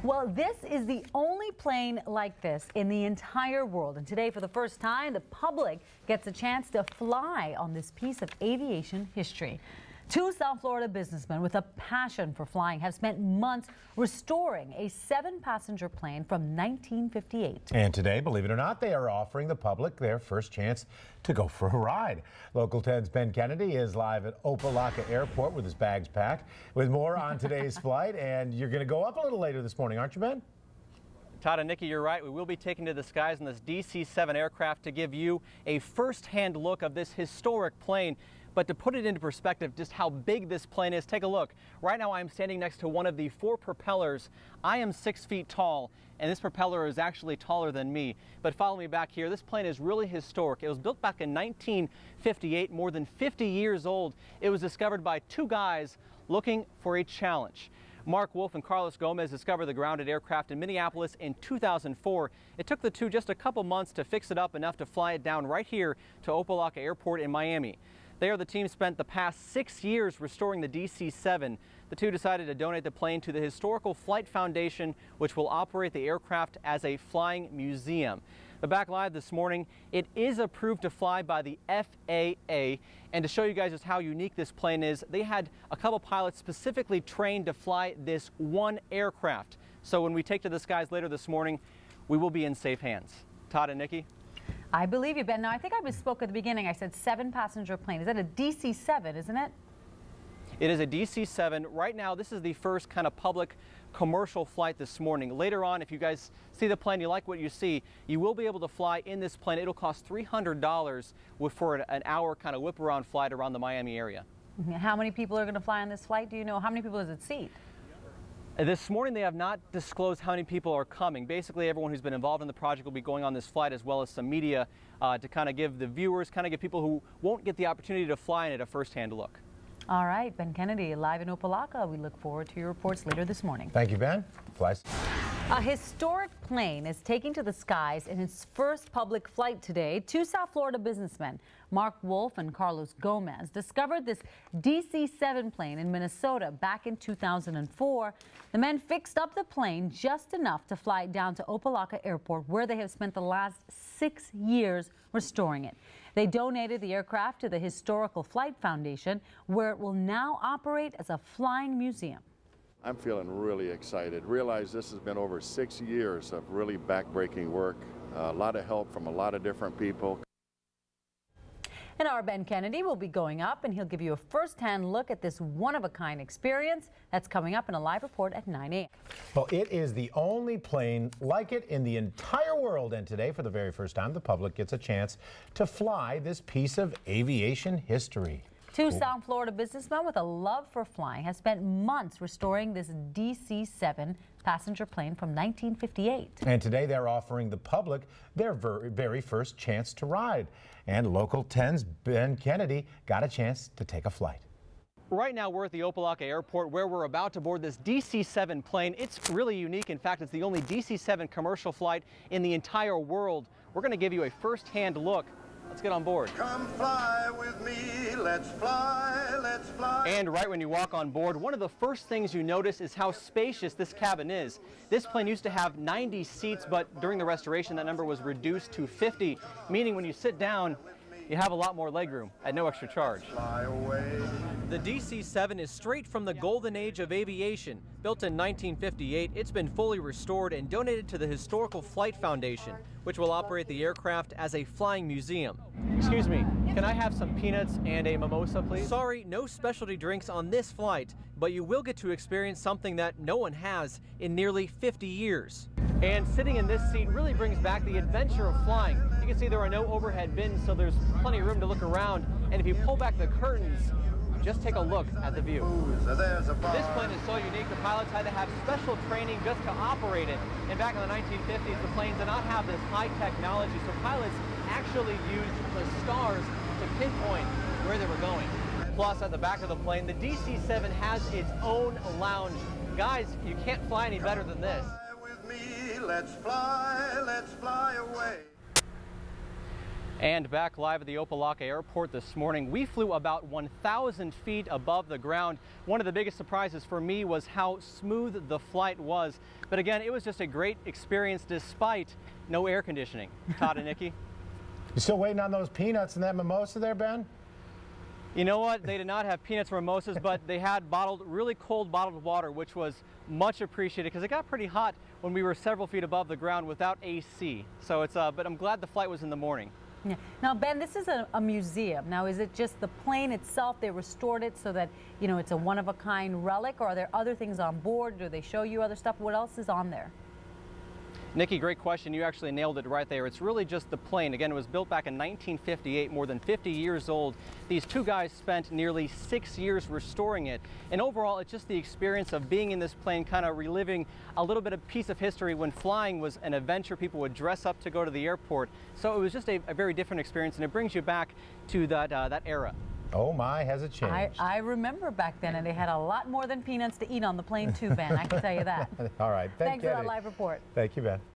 Well, this is the only plane like this in the entire world. And today, for the first time, the public gets a chance to fly on this piece of aviation history. Two South Florida businessmen with a passion for flying have spent months restoring a 7-passenger plane from 1958. And today, believe it or not, they are offering the public their first chance to go for a ride. Local 10's Ben Kennedy is live at Opa-locka Airport with his bags packed with more on today's flight. And you're going to go up a little later this morning, aren't you, Ben? Todd and Nikki, you're right. We will be taking to the skies in this DC-7 aircraft to give you a first-hand look of this historic plane. But to put it into perspective, just how big this plane is, take a look. Right now, I am standing next to one of the 4 propellers. I am 6 feet tall, and this propeller is actually taller than me. But follow me back here. This plane is really historic. It was built back in 1958, more than 50 years old. It was discovered by 2 guys looking for a challenge. Mark Wolf and Carlos Gomez discovered the grounded aircraft in Minneapolis in 2004. It took the 2 just a couple months to fix it up enough to fly it down right here to Opa-locka Airport in Miami. There, the team spent the past 6 years restoring the DC-7. The 2 decided to donate the plane to the Historical Flight Foundation, which will operate the aircraft as a flying museum. But back live this morning, it is approved to fly by the FAA. And to show you guys just how unique this plane is, they had a couple pilots specifically trained to fly this one aircraft. So when we take to the skies later this morning, we will be in safe hands. Todd and Nikki? I believe you, Ben. Now, I think I misspoke at the beginning. I said 7-passenger plane. Is that a DC-7, isn't it? It is a DC-7. Right now, this is the first kind of public commercial flight this morning. Later on, if you guys see the plane, you like what you see, you will be able to fly in this plane. It'll cost $300 for an hour kind of whip-around flight around the Miami area. How many people are going to fly on this flight? Do you know? How many people does it seat? This morning, they have not disclosed how many people are coming. Basically, everyone who's been involved in the project will be going on this flight, as well as some media to kind of give the viewers, kind of give people who won't get the opportunity to fly in it a first-hand look. All right, Ben Kennedy, live in Opa-locka. We look forward to your reports later this morning. Thank you, Ben. Flies. A historic plane is taking to the skies in its first public flight today. 2 South Florida businessmen, Mark Wolf and Carlos Gomez, discovered this DC-7 plane in Minnesota back in 2004. The men fixed up the plane just enough to fly it down to Opa-locka Airport, where they have spent the last 6 years restoring it. They donated the aircraft to the Historical Flight Foundation, where it will now operate as a flying museum. I'm feeling really excited. Realize this has been over 6 years of really backbreaking work, a lot of help from a lot of different people. And our Ben Kennedy will be going up, and he'll give you a first-hand look at this one-of-a-kind experience. That's coming up in a live report at 9 a.m. Well, it is the only plane like it in the entire world. And today, for the very first time, the public gets a chance to fly this piece of aviation history. 2 South Florida businessmen with a love for flying have spent months restoring this DC-7 passenger plane from 1958. And today they're offering the public their very first chance to ride. And Local 10's Ben Kennedy got a chance to take a flight. Right now, we're at the Opa-locka Airport, where we're about to board this DC-7 plane. It's really unique. In fact, it's the only DC-7 commercial flight in the entire world. We're going to give you a first-hand look. Let's get on board. Come fly with me, let's fly, let's fly. And right when you walk on board, one of the first things you notice is how spacious this cabin is. This plane used to have 90 seats, but during the restoration, that number was reduced to 50, meaning when you sit down, you have a lot more legroom at no extra charge. Fly away. The DC-7 is straight from the golden age of aviation. Built in 1958, it's been fully restored and donated to the Historical Flight Foundation, which will operate the aircraft as a flying museum. Excuse me, can I have some peanuts and a mimosa, please? Sorry, no specialty drinks on this flight, but you will get to experience something that no one has in nearly 50 years. And sitting in this seat really brings back the adventure of flying. You can see there are no overhead bins, so there's plenty of room to look around. And if you pull back the curtains, just take a look at the view. This plane is so unique, the pilots had to have special training just to operate it. And back in the 1950s, the plane did not have this high technology, so pilots actually used the stars to pinpoint where they were going. Plus, at the back of the plane, the DC-7 has its own lounge. Guys, you can't fly any better than this. Let's fly away. And back live at the Opa-locka Airport this morning, we flew about 1,000 feet above the ground. One of the biggest surprises for me was how smooth the flight was. But again, it was just a great experience despite no air conditioning. Todd and Nikki? You still waiting on those peanuts and that mimosa there, Ben? You know what? They did not have peanuts or mimosas, but they had really cold bottled water, which was much appreciated because it got pretty hot when we were several feet above the ground without AC. So but I'm glad the flight was in the morning. Yeah. Now, Ben, this is a museum. Now, is it just the plane itself? They restored it so that, you know, it's a one-of-a-kind relic, or are there other things on board? Do they show you other stuff? What else is on there? Nikki, great question. You actually nailed it right there. It's really just the plane. Again, it was built back in 1958, more than 50 years old. These two guys spent nearly 6 years restoring it. And overall, it's just the experience of being in this plane, kind of reliving a little bit of piece of history when flying was an adventure. People would dress up to go to the airport. So it was just a very different experience, and it brings you back to that era. Oh my, has it changed? I remember back then, and they had a lot more than peanuts to eat on the plane too, Ben. I can tell you that. All right. Thanks for that live report. Thank you, Ben.